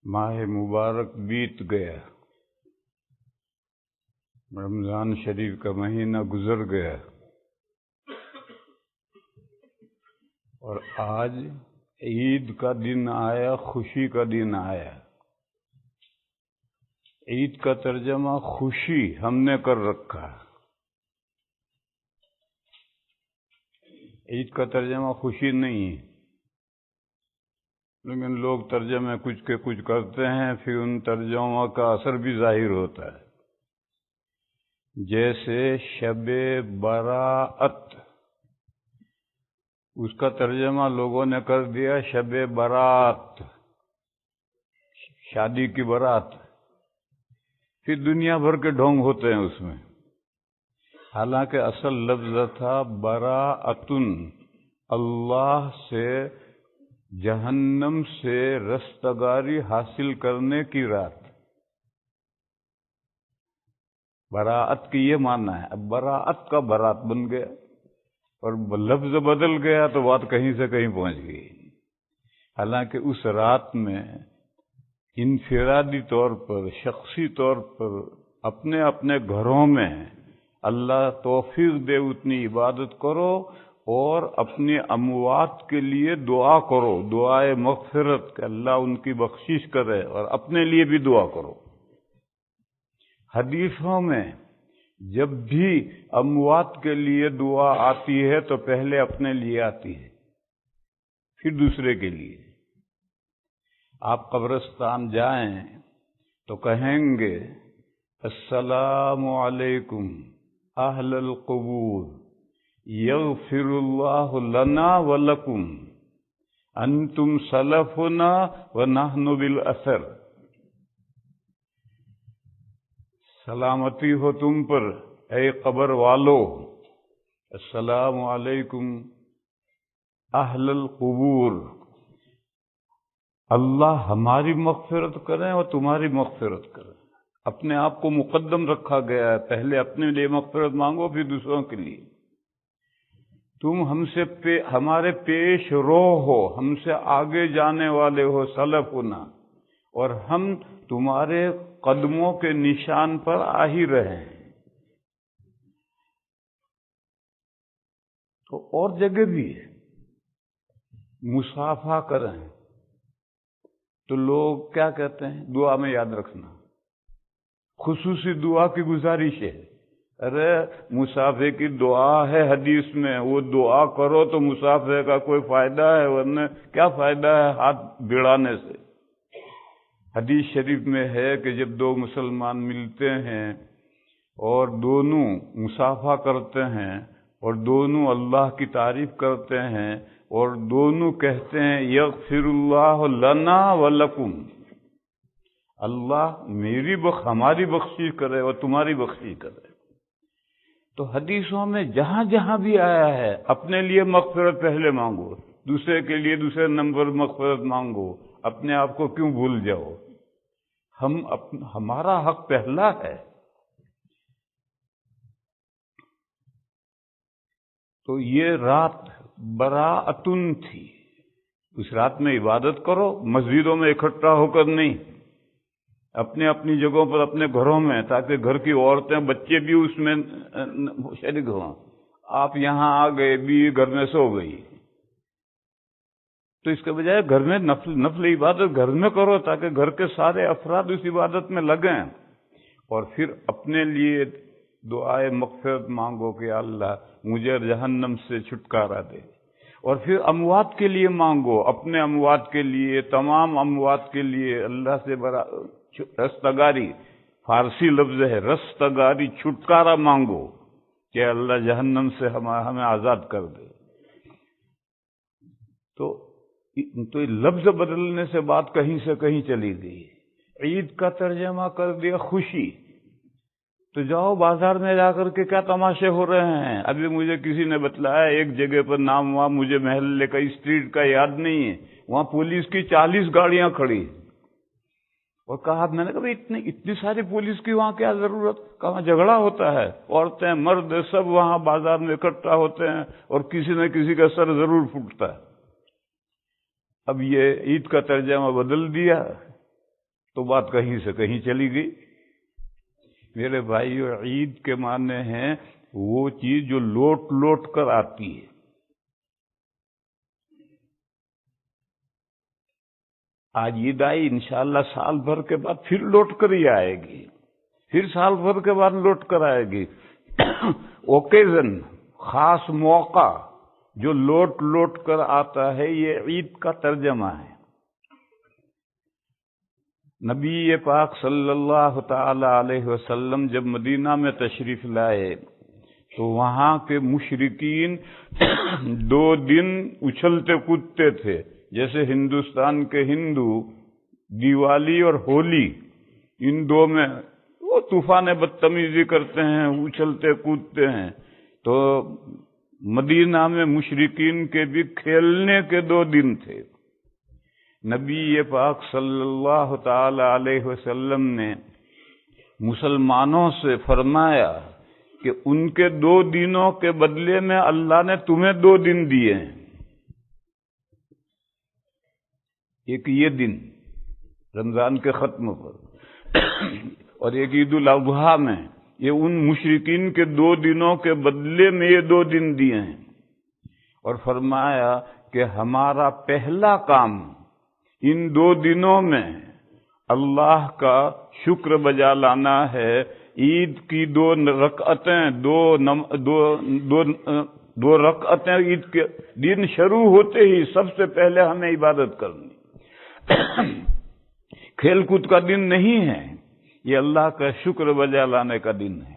ماہ مبارک بیت گیا، رمضان شریف کا مہینہ گزر گیا، اور آج عید کا دن آیا، خوشی کا دن آیا۔ عید کا ترجمہ خوشی ہم نے کر رکھا۔ عید کا ترجمہ خوشی نہیں ہے، لیکن لوگ ترجمے کچھ کے کچھ کرتے ہیں، پھر ان ترجموں کا اثر بھی ظاہر ہوتا ہے۔ جیسے شب براءت، اس کا ترجمہ لوگوں نے کر دیا شب برات، شادی کی برات۔ پھر دنیا بھر کے ڈھونگ ہوتے ہیں اس میں، حالانکہ اصل لفظ تھا براءتن، اللہ سے جہنم سے رستگاری حاصل کرنے کی رات۔ براءت کی یہ معنی ہے۔ اب براءت کا برات بن گیا اور لفظ بدل گیا تو بات کہیں سے کہیں پہنچ گئی۔ حالانکہ اس رات میں انفرادی طور پر، شخصی طور پر، اپنے اپنے گھروں میں اللہ توفیق دے اتنی عبادت کرو، اور اپنے اموات کے لیے دعا کرو، دعائے مغفرت کہ اللہ ان کی بخشش کرے، اور اپنے لیے بھی دعا کرو۔ حدیثوں میں جب بھی اموات کے لیے دعا آتی ہے تو پہلے اپنے لیے آتی ہے، پھر دوسرے کے لیے۔ آپ قبرستان جائیں تو کہیں گے السلام علیکم اہل القبور، یغفر اللہ لنا ولکم، انتم سلفنا ونحن بالاثر۔ سلامتی ہو تم پر اے قبر والو، السلام علیکم اہل القبور، اللہ ہماری مغفرت کریں اور تمہاری مغفرت کریں۔ اپنے آپ کو مقدم رکھا گیا ہے، پہلے اپنے لیے مغفرت مانگو، پھر دوسروں کے لیے۔ تم ہم سے ہمارے پیش رو ہو، ہم سے آگے جانے والے ہو، سلفنا، اور ہم تمہارے قدموں کے نشان پر آ ہی رہے ہیں۔ تو اور جگہ بھی ہے، مصافحہ کریں تو لوگ کیا کہتے ہیں؟ دعا میں یاد رکھنا، خصوصی دعا کی گزارش ہے۔ ارے مصافحے کی دعا ہے حدیث میں، وہ دعا کرو تو مصافحے کا کوئی فائدہ ہے، ورنہ کیا فائدہ ہے ہاتھ بڑھانے سے؟ حدیث شریف میں ہے کہ جب دو مسلمان ملتے ہیں اور دونوں مصافحہ کرتے ہیں اور دونوں اللہ کی تعریف کرتے ہیں اور دونوں کہتے ہیں یغفر اللہ لنا ولکم، اللہ ہماری بخشش کرے اور تمہاری بخشش کرے۔ تو حدیثوں میں جہاں جہاں بھی آیا ہے اپنے لیے مغفرت پہلے مانگو، دوسرے کے لیے دوسرے نمبر مغفرت مانگو، اپنے آپ کو کیوں بھول جاؤ؟ ہمارا حق پہلا ہے۔ تو یہ رات براءتن تھی، اس رات میں عبادت کرو، مسجدوں میں اکٹھا ہو کر نہیں، اپنے اپنی جگہوں پر، اپنے گھروں میں، تاکہ گھر کی عورتیں بچے بھی اس میں شریک ہوں۔ آپ یہاں آ گئے، بھی گھر میں سو گئی، تو اس کے بجائے گھر میں نفل عبادت گھر میں کرو، تاکہ گھر کے سارے افراد اس عبادت میں لگیں، اور پھر اپنے لیے دعائے مغفرت مانگو کہ اللہ مجھے جہنم سے چھٹکارا دے، اور پھر اموات کے لیے مانگو، اپنے اموات کے لیے، تمام اموات کے لیے اللہ سے رستگاری، فارسی لفظ ہے رستگاری، چھٹکارا مانگو کہ اللہ جہنم سے ہمیں آزاد کر دے۔ تو لفظ بدلنے سے بات کہیں سے کہیں چلی گئی۔ عید کا ترجمہ کر دیا خوشی، تو جاؤ بازار میں جا کر کے کیا تماشے ہو رہے ہیں۔ ابھی مجھے کسی نے بتلایا ایک جگہ پر، نام وہاں مجھے محلے کا، اسٹریٹ کا یاد نہیں ہے، وہاں پولیس کی 40 گاڑیاں کھڑی، اور کہا، میں نے کہا اتنی ساری پولیس کی وہاں کیا ضرورت؟ کہاں جھگڑا ہوتا ہے، عورتیں مرد سب وہاں بازار میں اکٹھا ہوتے ہیں اور کسی نہ کسی کا سر ضرور پھوٹتا ہے۔ اب یہ عید کا ترجمہ بدل دیا تو بات کہیں سے کہیں چلی گئی۔ میرے بھائیو، عید کے معنی ہیں وہ چیز جو لوٹ لوٹ کر آتی ہے۔ آج عید آئی، انشاءاللہ سال بھر کے بعد پھر لوٹ کر ہی آئے گی، پھر سال بھر کے بعد لوٹ کر آئے گی۔ اوکیزن، خاص موقع جو لوٹ لوٹ کر آتا ہے، یہ عید کا ترجمہ ہے۔ نبی پاک صلی اللہ تعالی علیہ وسلم جب مدینہ میں تشریف لائے تو وہاں کے مشرکین 2 دن اچھلتے کودتے تھے، جیسے ہندوستان کے ہندو دیوالی اور ہولی، ان دو میں وہ طوفان بدتمیزی کرتے ہیں، اچھلتے کودتے ہیں۔ تو مدینہ میں مشرکین کے بھی کھیلنے کے 2 دن تھے۔ نبی پاک صلی اللہ تعالی علیہ وسلم نے مسلمانوں سے فرمایا کہ ان کے 2 دنوں کے بدلے میں اللہ نے تمہیں 2 دن دیے ہیں۔ ایک یہ دن رمضان کے ختم پر اور ایک عید الاضحیٰ میں، یہ ان مشرکین کے 2 دنوں کے بدلے میں یہ 2 دن دیے ہیں، اور فرمایا کہ ہمارا پہلا کام ان 2 دنوں میں اللہ کا شکر بجا لانا ہے۔ عید کی 2 رکعتیں، 2 رکعتیں عید کے دن شروع ہوتے ہی سب سے پہلے ہمیں عبادت کرنی، کھیل کود کا دن نہیں ہے، یہ اللہ کا شکر بجا لانے کا دن ہے۔